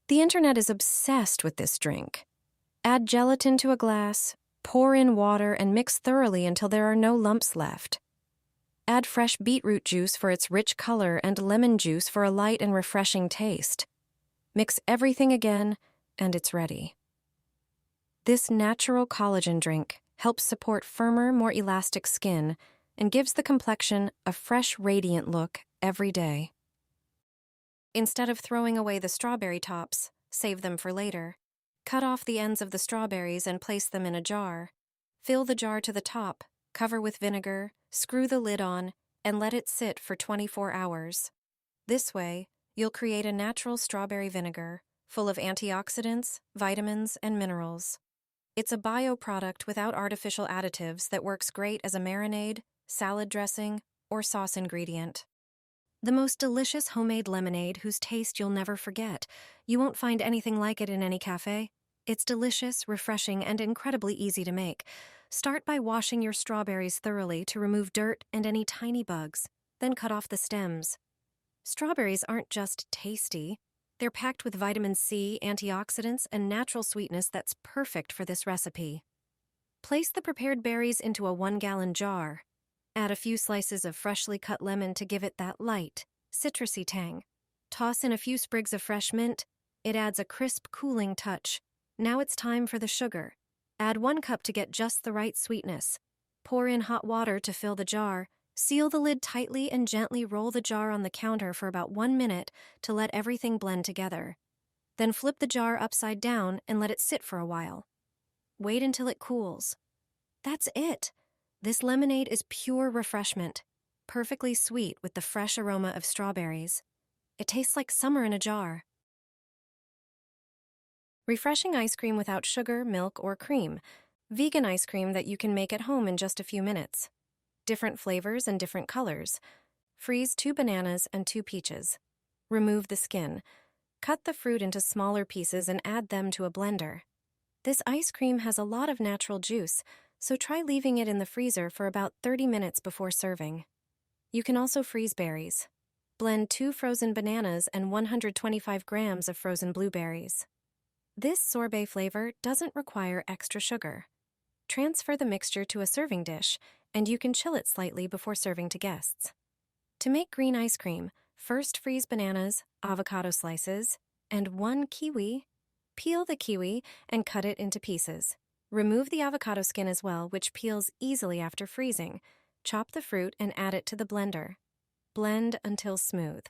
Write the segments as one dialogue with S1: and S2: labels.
S1: The internet is obsessed with this drink. Add gelatin to a glass, pour in water, and mix thoroughly until there are no lumps left. Add fresh beetroot juice for its rich color and lemon juice for a light and refreshing taste. Mix everything again, and it's ready. This natural collagen drink helps support firmer, more elastic skin and gives the complexion a fresh, radiant look every day. Instead of throwing away the strawberry tops, save them for later. Cut off the ends of the strawberries and place them in a jar. Fill the jar to the top, cover with vinegar, screw the lid on, and let it sit for 24 hours. This way, you'll create a natural strawberry vinegar full of antioxidants, vitamins, and minerals. It's a bioproduct without artificial additives that works great as a marinade, salad dressing, or sauce ingredient. The most delicious homemade lemonade whose taste you'll never forget. You won't find anything like it in any cafe. It's delicious, refreshing, and incredibly easy to make. Start by washing your strawberries thoroughly to remove dirt and any tiny bugs, then cut off the stems. Strawberries aren't just tasty. They're packed with vitamin C, antioxidants, and natural sweetness that's perfect for this recipe. Place the prepared berries into a 1-gallon jar. Add a few slices of freshly cut lemon to give it that light, citrusy tang. Toss in a few sprigs of fresh mint. It adds a crisp, cooling touch. Now it's time for the sugar. Add 1 cup to get just the right sweetness. Pour in hot water to fill the jar. Seal the lid tightly and gently roll the jar on the counter for about 1 minute to let everything blend together. Then flip the jar upside down and let it sit for a while. Wait until it cools. That's it. This lemonade is pure refreshment, perfectly sweet with the fresh aroma of strawberries. It tastes like summer in a jar. Refreshing ice cream without sugar, milk, or cream. Vegan ice cream that you can make at home in just a few minutes. Different flavors and different colors. Freeze 2 bananas and 2 peaches. Remove the skin. Cut the fruit into smaller pieces and add them to a blender. This ice cream has a lot of natural juice, so try leaving it in the freezer for about 30 minutes before serving. You can also freeze berries. Blend 2 frozen bananas and 125 grams of frozen blueberries. This sorbet flavor doesn't require extra sugar. Transfer the mixture to a serving dish, and you can chill it slightly before serving to guests. To make green ice cream, first freeze bananas, avocado slices, and 1 kiwi. Peel the kiwi and cut it into pieces. Remove the avocado skin as well, which peels easily after freezing. Chop the fruit and add it to the blender. Blend until smooth.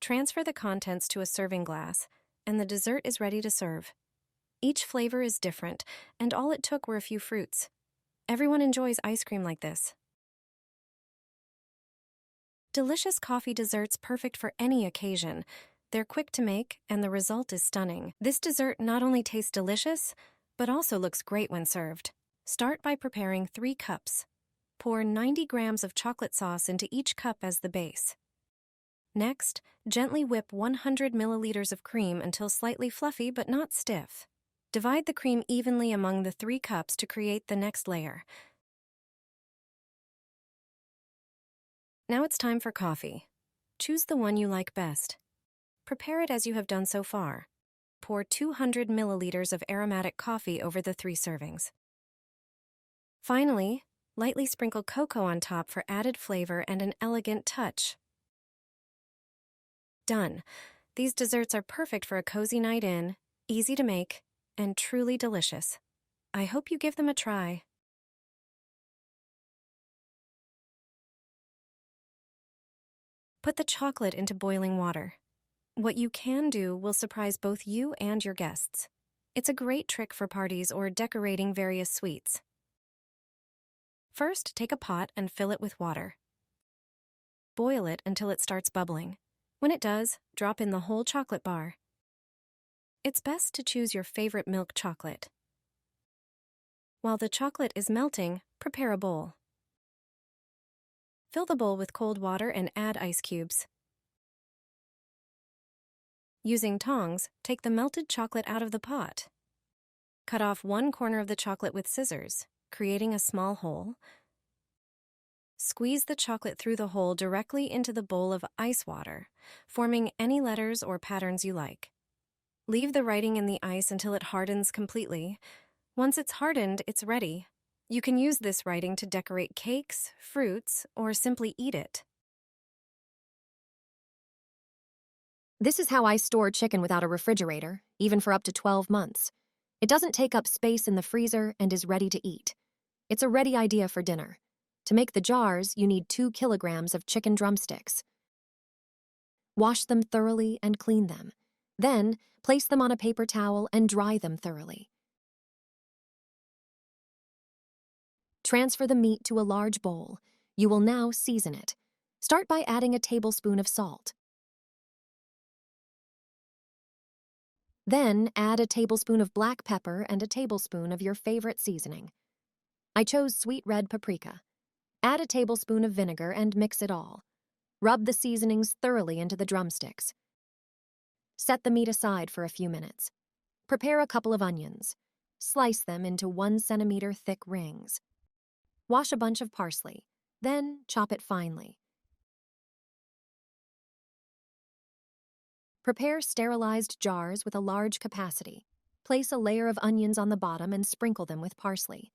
S1: Transfer the contents to a serving glass, and the dessert is ready to serve. Each flavor is different, and all it took were a few fruits. Everyone enjoys ice cream like this. Delicious coffee desserts perfect for any occasion. They're quick to make, and the result is stunning. This dessert not only tastes delicious, but also looks great when served. Start by preparing 3 cups. Pour 90 grams of chocolate sauce into each cup as the base. Next, gently whip 100 milliliters of cream until slightly fluffy but not stiff. Divide the cream evenly among the 3 cups to create the next layer. Now it's time for coffee. Choose the one you like best. Prepare it as you have done so far. Pour 200 milliliters of aromatic coffee over the 3 servings. Finally, lightly sprinkle cocoa on top for added flavor and an elegant touch. Done. These desserts are perfect for a cozy night in, easy to make, and truly delicious. I hope you give them a try. Put the chocolate into boiling water. What you can do will surprise both you and your guests. It's a great trick for parties or decorating various sweets. First, take a pot and fill it with water. Boil it until it starts bubbling. When it does, drop in the whole chocolate bar. It's best to choose your favorite milk chocolate. While the chocolate is melting, prepare a bowl. Fill the bowl with cold water and add ice cubes. Using tongs, take the melted chocolate out of the pot. Cut off 1 corner of the chocolate with scissors, creating a small hole. Squeeze the chocolate through the hole directly into the bowl of ice water, forming any letters or patterns you like. Leave the writing in the ice until it hardens completely. Once it's hardened, it's ready. You can use this writing to decorate cakes, fruits, or simply eat it.
S2: This is how I store chicken without a refrigerator, even for up to 12 months. It doesn't take up space in the freezer and is ready to eat. It's a ready idea for dinner. To make the jars, you need 2 kilograms of chicken drumsticks. Wash them thoroughly and clean them. Then, place them on a paper towel and dry them thoroughly. Transfer the meat to a large bowl. You will now season it. Start by adding a tablespoon of salt. Then, add a tablespoon of black pepper and a tablespoon of your favorite seasoning. I chose sweet red paprika. Add a tablespoon of vinegar and mix it all. Rub the seasonings thoroughly into the drumsticks. Set the meat aside for a few minutes. Prepare a couple of onions. Slice them into 1 centimeter thick rings. Wash a bunch of parsley. Then chop it finely. Prepare sterilized jars with a large capacity. Place a layer of onions on the bottom and sprinkle them with parsley.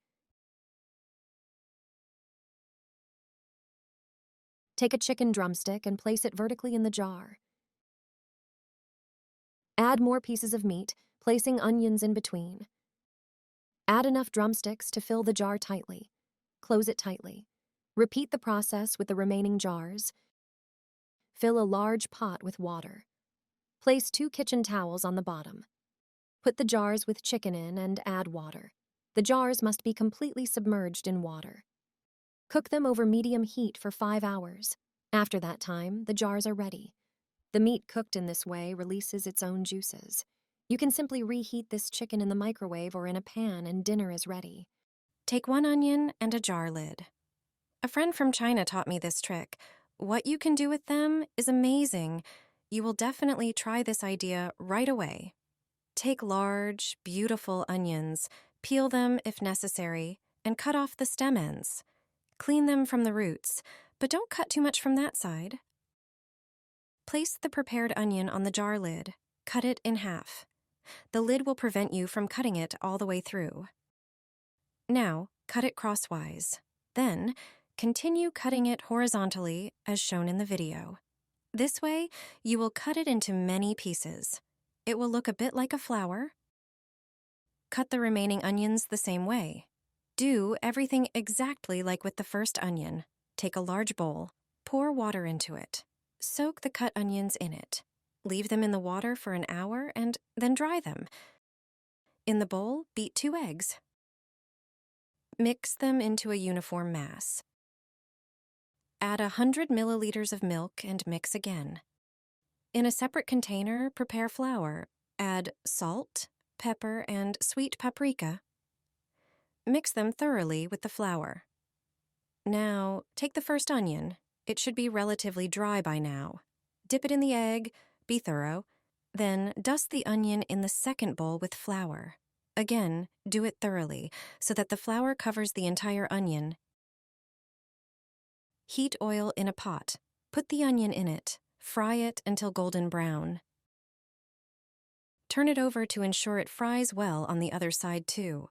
S2: Take a chicken drumstick and place it vertically in the jar. Add more pieces of meat, placing onions in between. Add enough drumsticks to fill the jar tightly. Close it tightly. Repeat the process with the remaining jars. Fill a large pot with water. Place 2 kitchen towels on the bottom. Put the jars with chicken in and add water. The jars must be completely submerged in water. Cook them over medium heat for 5 hours. After that time, the jars are ready. The meat cooked in this way releases its own juices. You can simply reheat this chicken in the microwave or in a pan and dinner is ready.
S1: Take 1 onion and a jar lid. A friend from China taught me this trick. What you can do with them is amazing. You will definitely try this idea right away. Take large, beautiful onions, peel them if necessary, and cut off the stem ends. Clean them from the roots, but don't cut too much from that side. Place the prepared onion on the jar lid. Cut it in half. The lid will prevent you from cutting it all the way through. Now, cut it crosswise. Then, continue cutting it horizontally as shown in the video. This way, you will cut it into many pieces. It will look a bit like a flower. Cut the remaining onions the same way. Do everything exactly like with the first onion. Take a large bowl. Pour water into it. Soak the cut onions in it. Leave them in the water for an hour and then dry them. In the bowl, beat 2 eggs. Mix them into a uniform mass. Add 100 milliliters of milk and mix again. In a separate container, prepare flour. Add salt, pepper, and sweet paprika. Mix them thoroughly with the flour. Now, take the first onion. It should be relatively dry by now. Dip it in the egg, be thorough. Then dust the onion in the second bowl with flour. Again, do it thoroughly so that the flour covers the entire onion. Heat oil in a pot. Put the onion in it. Fry it until golden brown. Turn it over to ensure it fries well on the other side too.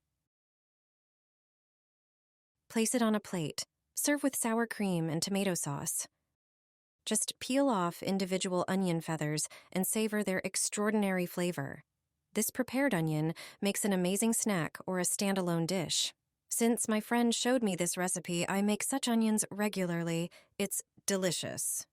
S1: Place it on a plate. Serve with sour cream and tomato sauce. Just peel off individual onion feathers and savor their extraordinary flavor. This prepared onion makes an amazing snack or a standalone dish. Since my friend showed me this recipe, I make such onions regularly. It's delicious.